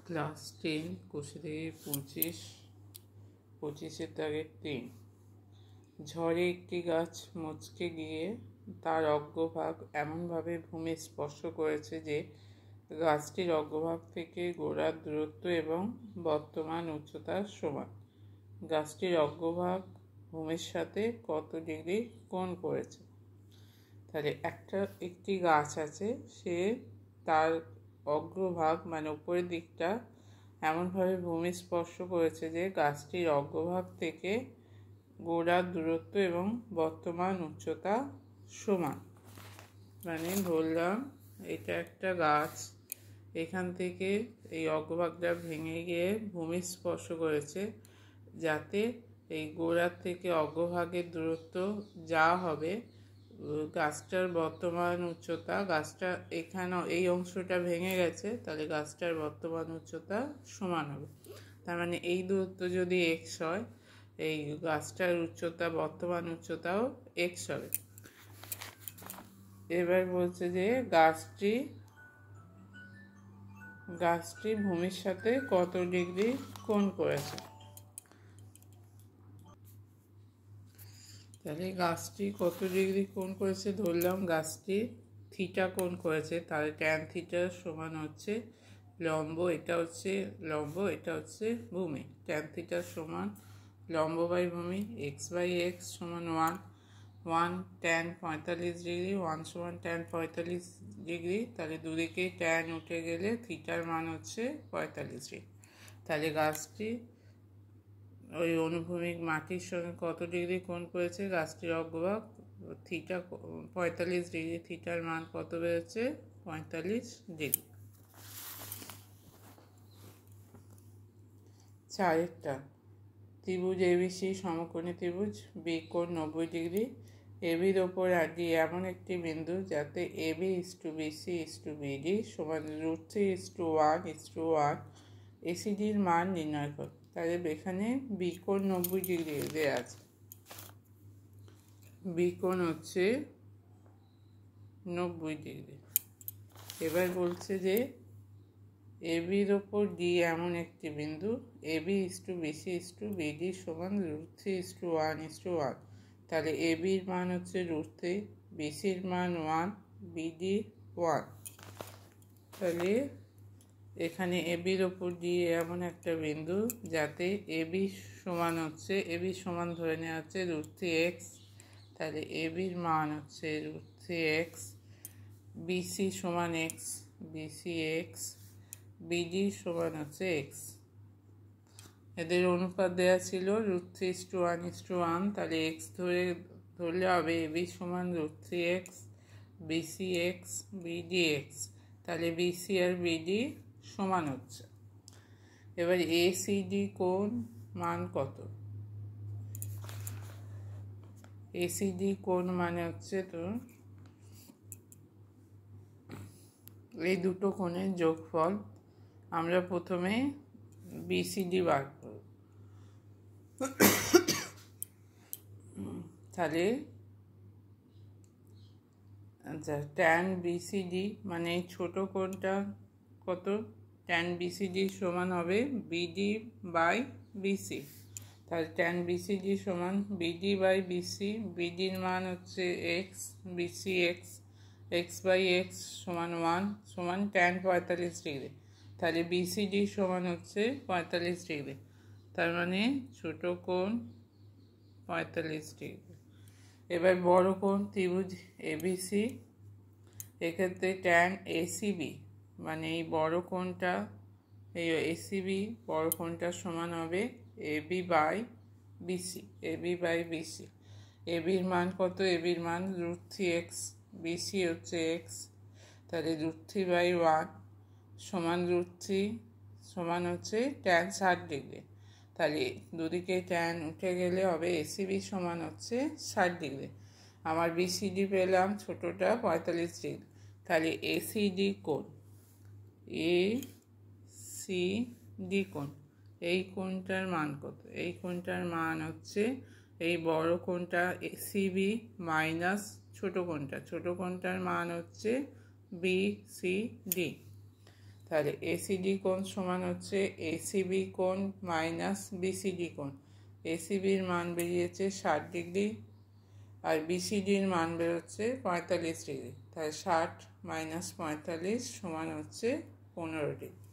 Class 10 কোষে থেকে 25-এর দাগের 3। ঝড়ে একটি গাছ মচকে গিয়ে তার অগ্রভাগ এমনভাবে ভূমি স্পর্শ করেছে যে গাছটির অগ্রভাগ থেকে গোড়ার দূরত্ব এবং বর্তমান উচ্চতা সমান। গাছটির অগ্রভাগ ভূমির সাথে কত ডিগ্রি কোণ করেছে? তাহলে একটি গাছ আছে, সে তার অগ্রভাগ মানে উপরের দিকটা এমনভাবে ভূমি স্পর্শ করেছে যে গাছটির অগ্রভাগ থেকে গোড়ার দূরত্ব এবং বর্তমান উচ্চতা সমান। মানে ধরলাম এটা একটা গাছ, এখান থেকে এই অগ্রভাগটা ভেঙে গিয়ে ভূমি স্পর্শ করেছে, যাতে এই গোড়ার থেকে অগ্রভাগের দূরত্ব যা হবে গাছটার বর্তমান উচ্চতা, গাছটা এখানে এই অংশটা ভেঙে গেছে, তাহলে গাছটার বর্তমান উচ্চতা সমান হবে। তার মানে এই দূরত্ব যদি এক্স হয়, এই গাছটার উচ্চতা বর্তমান উচ্চতাও এক্স হবে। এবার বলছে যে গাছটি ভূমির সাথে কত ডিগ্রি কোণ করেছে। তাহলে গাছটি কত ডিগ্রি কোণ করেছে, ধরলাম গাছটি থিটা কোণ করেছে, তাহলে ট্যান থিটা সমান হচ্ছে লম্ব, এটা হচ্ছে লম্ব, এটা হচ্ছে ভূমি। ট্যান থিটা সমান লম্ব বাই ভূমি, এক্স বাই এক্স সমান 1 ট্যান 45 ডিগ্রি, 1 সমান ট্যান 45 ডিগ্রি। তাহলে দুদিকে ট্যান উঠে গেলে থিটার মান হচ্ছে 45 ডিগ্রি। তাহলে গাছটি ওই অনুভূমিক মাটির সঙ্গে কত ডিগ্রি কোণ করেছে? গাছটির অগ্রভাগ থিটা 45 ডিগ্রি, থিটার মান কত বেরোচ্ছে? 45 ডিগ্রি। 4টা ত্রিভুজ এবিসি সমকোণী ত্রিভুজ, বি কোণ 90 ডিগ্রি। এবির ওপর ডি এমন একটি বিন্দু যাতে AB is to BC is to BD সমান √3:1:1 এসিডির মান নির্ণয় কর। তাহলে এখানে বি কোণ 90 ডিগ্রি দেওয়া আছে, বি কোণ হচ্ছে 90 ডিগ্রি। এবার বলছে যে এবির ওপর ডি এমন একটি বিন্দু, AB is to BC is to BD সমান √3:1:1। তাহলে এবির মান হচ্ছে √3, বিসির মান 1, বিডি 1। তাহলে এখানে এবির ওপর ডি এমন একটা বিন্দু যাতে এবি সমান ধরে নেওয়া হচ্ছে √3x। তাহলে এবির মান হচ্ছে √3x, বিসি সমান এক্স, বিসি এক্স, বিডি সমান হচ্ছে এক্স। এদের অনুপাত দেওয়া ছিল √3:1:1। তাহলে এক্স ধরলে হবে এবি সমান √3x, BC x, BD x. তাহলে বিসি আর বিডি সমান হচ্ছে। এবার এসিডি কোণ মান কত? এসিডি কোণ মানে হচ্ছে তো এই দুটো কোণের যোগফল। আমরা প্রথমে বিসিডি বার করব। তাহলে আচ্ছা, ট্যান বিসিডি মানে এই ছোট কোণটা কত? ট্যান বিসিডি সমান হবে বিডি বাই বিসি। তাহলে ট্যান বিসিডি সমান বিডি বাই বিসি, বিডির মান হচ্ছে x, BC x, x by x সমান 1 সমান ট্যান 45 ডিগ্রি। তাহলে বিসিডি সমান হচ্ছে 45 ডিগ্রি। তার মানে ছোট কোণ 45 ডিগ্রি। এবার বড় কোণ ত্রিভুজ এবিসি, এক্ষেত্রে ট্যান এসিবি মানে এই বড় কোণটা, এই এসিবি বড় কোণটা সমান হবে AB by BC, AB by BC. এবির মান কত? এবির মান √3x, বিসি হচ্ছে এক্স, তাহলে √3/1 সমান √3 সমান হচ্ছে ট্যান 60 ডিগ্রি। তাহলে দুদিকে ট্যান উঠে গেলে হবে এসিবি সমান হচ্ছে 60 ডিগ্রি। আমার বিসিডি পেলাম ছোটোটা 45 ডিগ্রি। তাহলে এসিডি কোণ, এসিডি কোণ, এই কোণটার মান কত? এই কোণটার মান হচ্ছে এই বড় কোণটা এসিবি মাইনাস ছোট কোণটার মান হচ্ছে বিসিডি। তাহলে এসিডি কোণ সমান হচ্ছে এসিবি কোণ মাইনাস বিসিডি কোণ। এসিবির মান বেরিয়েছে 60 ডিগ্রি আর বিসিডির মান বেরোচ্ছে 45 ডিগ্রি। তাহলে 60 - 45 সমান হচ্ছে 15 ডিগ্রি।